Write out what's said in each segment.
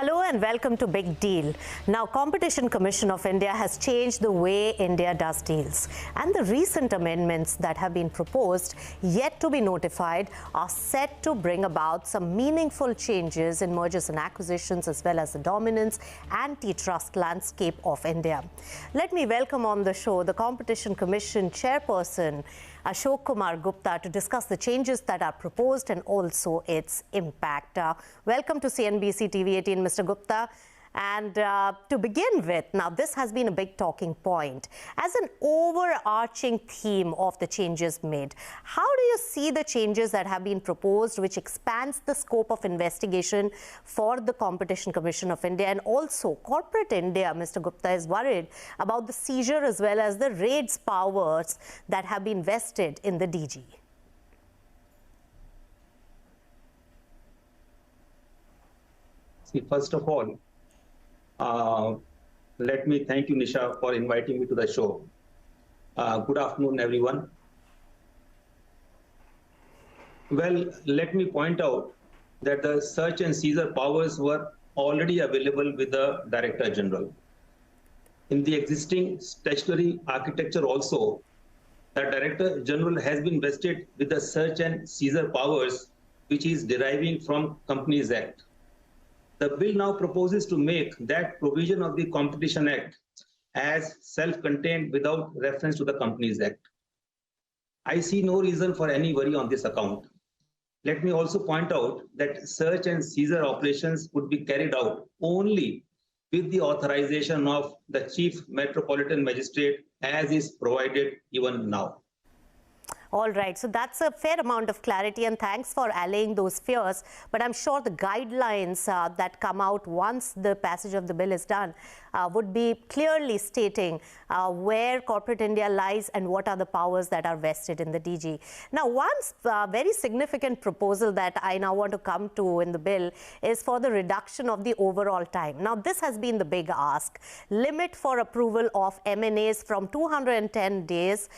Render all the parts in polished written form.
Hello and welcome to Big Deal. Now, Competition Commission of India has changed the way India does deals. And the recent amendments that have been proposed, yet to be notified, are set to bring about some meaningful changes in mergers and acquisitions as well as the dominance antitrust landscape of India. Let me welcome on the show the Competition Commission Chairperson, Ashok Kumar Gupta, to discuss the changes that are proposed and also its impact. Welcome to CNBC-TV18, Mr. Gupta. And to begin with, now this has been a big talking point. As an overarching theme of the changes made, how do you see the changes that have been proposed, which expands the scope of investigation for the Competition Commission of India? And also, corporate India, Mr. Gupta, is worried about the seizure as well as the raids powers that have been vested in the DG. See, first of all, let me thank you, Nisha, for inviting me to the show. Good afternoon, everyone. Well, let me point out that the search and seizure powers were already available with the Director General. In the existing statutory architecture also, the Director General has been vested with the search and seizure powers, which is deriving from Companies Act. The bill now proposes to make that provision of the Competition Act as self-contained without reference to the Companies Act. I see no reason for any worry on this account. Let me also point out that search and seizure operations would be carried out only with the authorization of the Chief Metropolitan Magistrate, as is provided even now. All right, so that's a fair amount of clarity, and thanks for allaying those fears. But I'm sure the guidelines that come out once the passage of the bill is done would be clearly stating where corporate India lies and what are the powers that are vested in the DG. Now, one very significant proposal that I now want to come to in the bill is for the reduction of the overall time. Now, this has been the big ask. Limit for approval of M&As from 210 days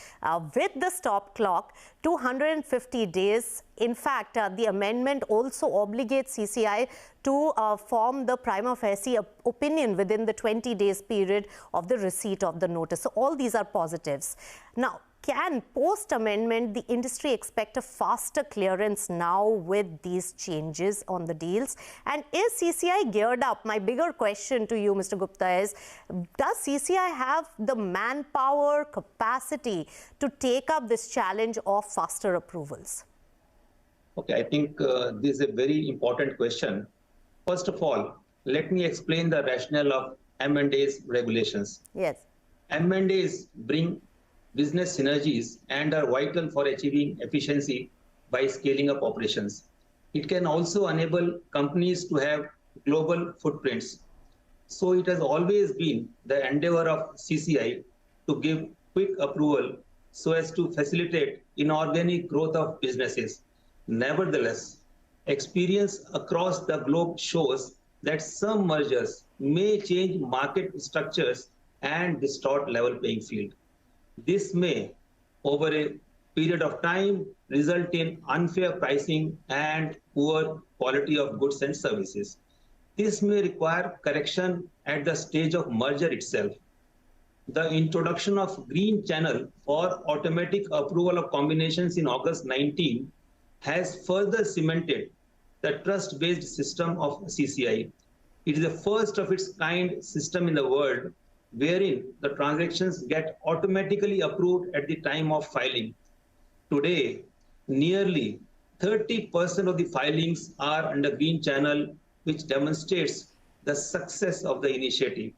with the stop clock to 150 days. In fact, the amendment also obligates CCI to form the prima facie opinion within the 20 days period of the receipt of the notice. So all these are positives. Now, can post-amendment the industry expect a faster clearance now with these changes on the deals? And is CCI geared up? My bigger question to you, Mr. Gupta, is does CCI have the manpower capacity to take up this challenge of faster approvals? Okay, I think this is a very important question. First of all, let me explain the rationale of M&A's regulations. Yes. M&As bring business synergies and are vital for achieving efficiency by scaling up operations. It can also enable companies to have global footprints. So it has always been the endeavor of CCI to give quick approval so as to facilitate inorganic growth of businesses. Nevertheless, experience across the globe shows that some mergers may change market structures and distort level playing field. This may, over a period of time, result in unfair pricing and poor quality of goods and services. This may require correction at the stage of merger itself. The introduction of Green Channel for automatic approval of combinations in August 19 has further cemented the trust-based system of CCI. It is the first of its kind system in the world wherein the transactions get automatically approved at the time of filing. Today, nearly 30% of the filings are under Green Channel, which demonstrates the success of the initiative.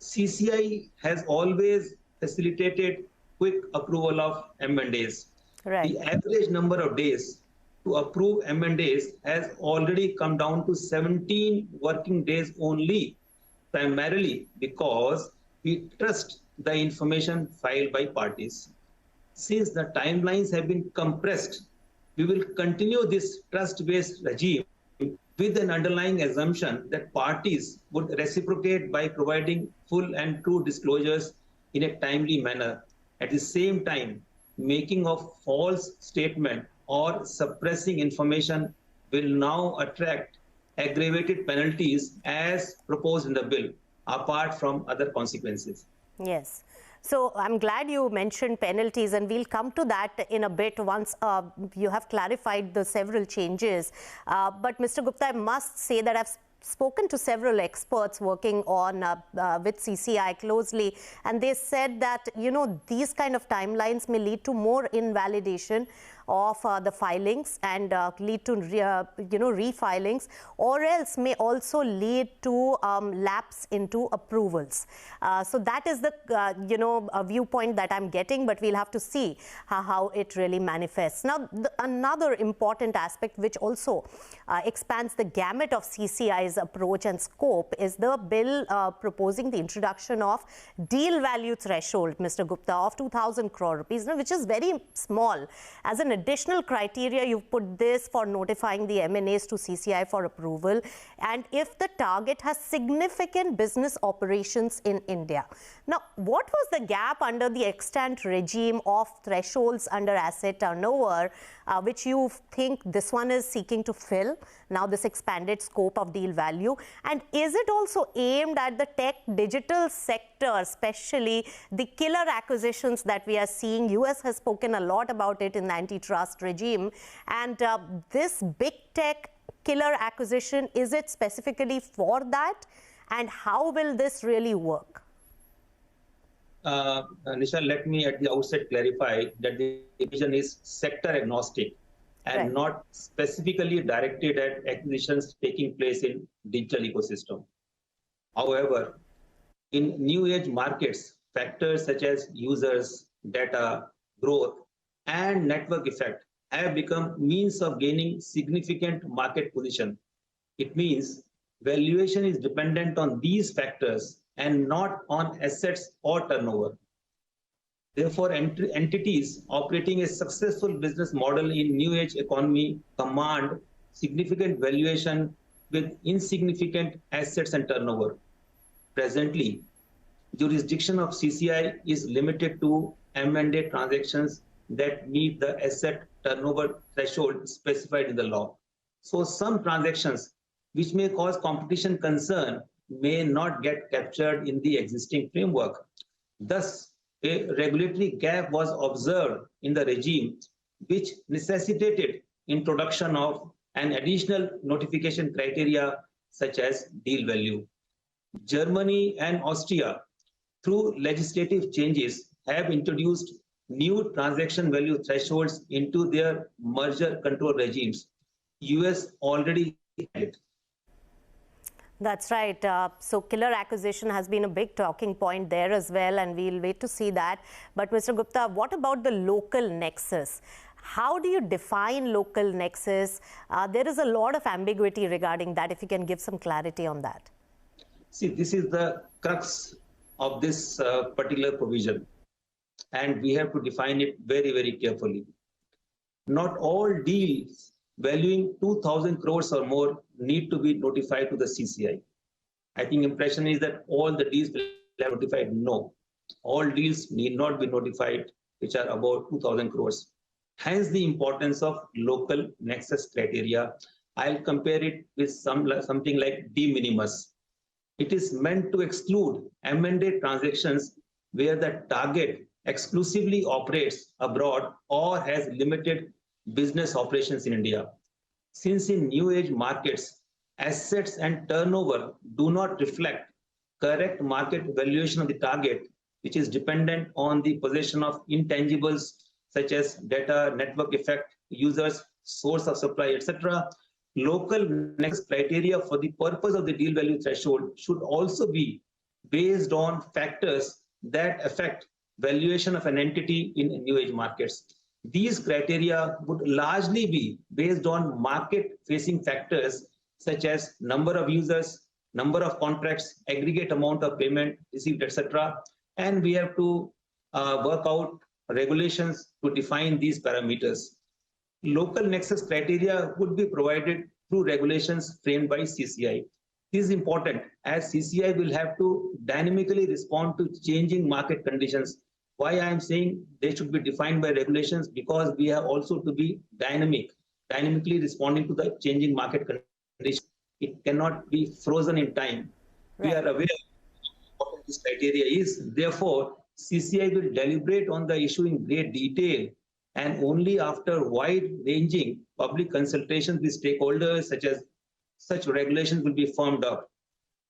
CCI has always facilitated quick approval of M&As. Right. The average number of days to approve M&As has already come down to 17 working days only, primarily because we trust the information filed by parties. Since the timelines have been compressed, we will continue this trust-based regime with an underlying assumption that parties would reciprocate by providing full and true disclosures in a timely manner. At the same time, making of false statement or suppressing information will now attract aggravated penalties as proposed in the bill, apart from other consequences. Yes. So I'm glad you mentioned penalties, and we'll come to that in a bit once you have clarified the several changes. But Mr. Gupta, I must say that I've spoken to several experts working on with CCI closely, and they said that, you know, these kind of timelines may lead to more invalidation of the filings and lead to refilings, or else may also lead to lapse into approvals. So that is the a viewpoint that I'm getting, but we'll have to see how it really manifests. Now, another important aspect which also expands the gamut of CCI's approach and scope is the bill proposing the introduction of deal value threshold, Mr. Gupta, of 2,000 crore rupees, which is very small. As an additional criteria, you've put this for notifying the M&As to CCI for approval, and if the target has significant business operations in India. Now, what was the gap under the extant regime of thresholds under asset turnover, which you think this one is seeking to fill, now this expanded scope of deal value? And is it also aimed at the tech digital sector, especially the killer acquisitions that we are seeing? US has spoken a lot about it in the antitrust regime. And this big tech killer acquisition, is it specifically for that? And how will this really work? Nisha, let me at the outset clarify that the division is sector agnostic and not specifically directed at acquisitions taking place in digital ecosystem. However, in new age markets, factors such as users, data, growth, and network effect have become means of gaining significant market position. It means valuation is dependent on these factors and not on assets or turnover. Therefore, entities operating a successful business model in new age economy command significant valuation with insignificant assets and turnover. Presently, jurisdiction of CCI is limited to M&A transactions that meet the asset turnover threshold specified in the law. So some transactions which may cause competition concern may not get captured in the existing framework. Thus, a regulatory gap was observed in the regime, which necessitated introduction of an additional notification criteria such as deal value. Germany and Austria, through legislative changes, have introduced new transaction value thresholds into their merger control regimes. US already had it. That's right. So killer acquisition has been a big talking point there as well, and we'll wait to see that. But Mr. Gupta, what about the local nexus? How do you define local nexus? There is a lot of ambiguity regarding that. If you can give some clarity on that. See, this is the crux of this particular provision, and we have to define it very, very carefully. Not all deals valuing 2,000 crores or more need to be notified to the CCI. I think impression is that all the deals will be notified. No, all deals need not be notified which are about 2,000 crores. Hence the importance of local nexus criteria. I'll compare it with something like de minimis. It is meant to exclude M&A transactions where the target exclusively operates abroad or has limited business operations in India. Since in new age markets, assets and turnover do not reflect correct market valuation of the target, which is dependent on the possession of intangibles such as data, network effect, users, source of supply, etc. Local nexus criteria for the purpose of the deal value threshold should also be based on factors that affect valuation of an entity in new age markets. These criteria would largely be based on market-facing factors such as number of users, number of contracts, aggregate amount of payment received, etc. And we have to work out regulations to define these parameters. Local nexus criteria would be provided through regulations framed by CCI. This is important as CCI will have to dynamically respond to changing market conditions. Why I am saying they should be defined by regulations, because we have also to be dynamically responding to the changing market conditions. It cannot be frozen in time. We are aware of what this criteria is. Therefore, CCI will deliberate on the issue in great detail, and only after wide-ranging public consultations with stakeholders such regulations will be formed up.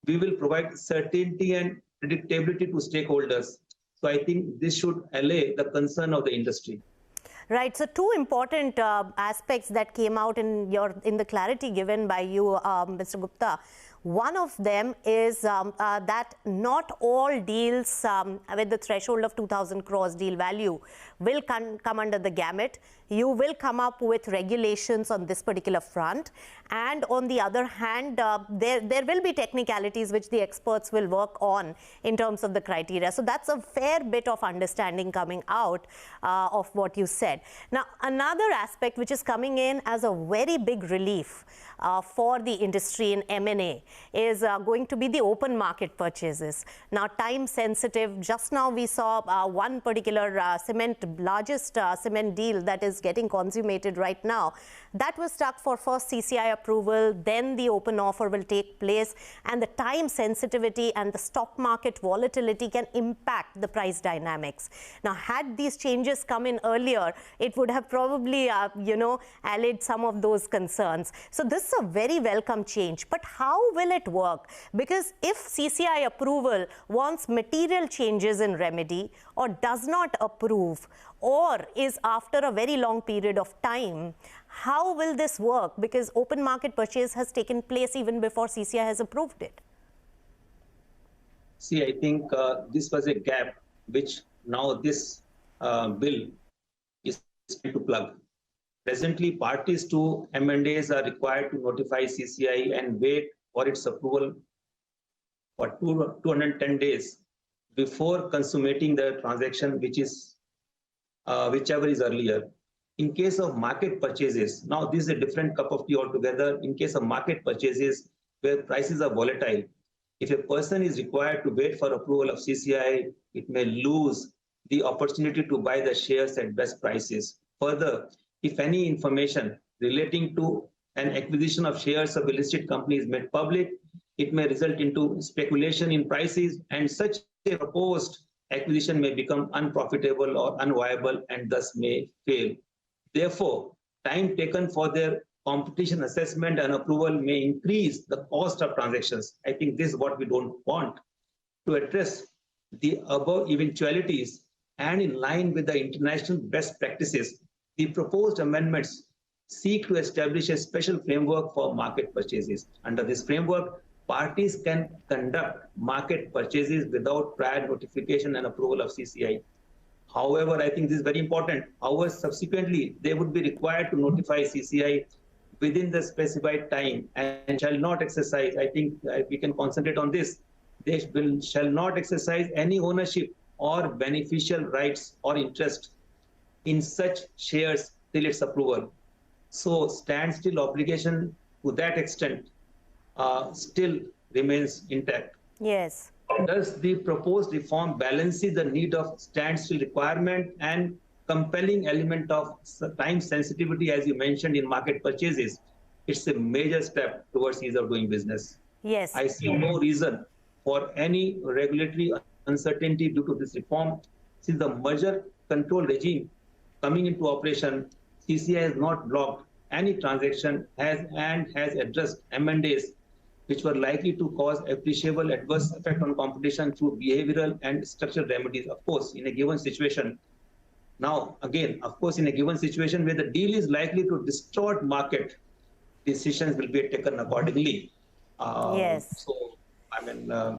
We will provide certainty and predictability to stakeholders. So I think this should allay the concern of the industry. Right. So two important aspects that came out in the clarity given by you, Mr. Gupta. One of them is that not all deals with the threshold of 2,000 crores deal value will come under the gamut. You will come up with regulations on this particular front. And on the other hand, there will be technicalities which the experts will work on in terms of the criteria. So that's a fair bit of understanding coming out of what you said. Now, another aspect which is coming in as a very big relief for the industry in M&A is going to be the open market purchases. Now, time sensitive. Just now we saw one particular largest cement deal that is getting consummated right now. That was stuck for first CCI approval, then the open offer will take place, and the time sensitivity and the stock market volatility can impact the price dynamics. Now, had these changes come in earlier, it would have probably, allayed some of those concerns. So this is a very welcome change. But how will it work? Because if CCI approval wants material changes in remedy or does not approve or is after a very long period of time, how will this work? Because open market purchase has taken place even before CCI has approved it. See, I think this was a gap which now this bill is to plug. Presently, parties to M&As are required to notify CCI and wait for its approval for 210 days before consummating the transaction, whichever is earlier. In case of market purchases, now this is a different cup of tea altogether. In case of market purchases where prices are volatile, if a person is required to wait for approval of CCI, it may lose the opportunity to buy the shares at best prices. Further, if any information relating to an acquisition of shares of a listed company is made public, it may result into speculation in prices, and such a proposed acquisition may become unprofitable or unviable and thus may fail. Therefore, time taken for their competition assessment and approval may increase the cost of transactions. I think this is what we don't want. To address the above eventualities and in line with the international best practices, the proposed amendments seek to establish a special framework for market purchases. Under this framework, parties can conduct market purchases without prior notification and approval of CCI. However, I think this is very important. However, subsequently, they would be required to notify CCI within the specified time and shall not exercise, I think we can concentrate on this, they shall not exercise any ownership or beneficial rights or interest in such shares till its approval. So standstill obligation to that extent still remains intact. Yes. Thus, the proposed reform balances the need of standstill requirement and compelling element of time sensitivity, as you mentioned, in market purchases. It's a major step towards ease of doing business. Yes. I see no reason for any regulatory uncertainty due to this reform. Since the merger control regime coming into operation, CCI has not blocked any transaction has addressed M&As which were likely to cause appreciable adverse effect on competition through behavioral and structural remedies, of course, in a given situation. Now, again, of course, in a given situation where the deal is likely to distort market, decisions will be taken accordingly. Yes. So, I mean,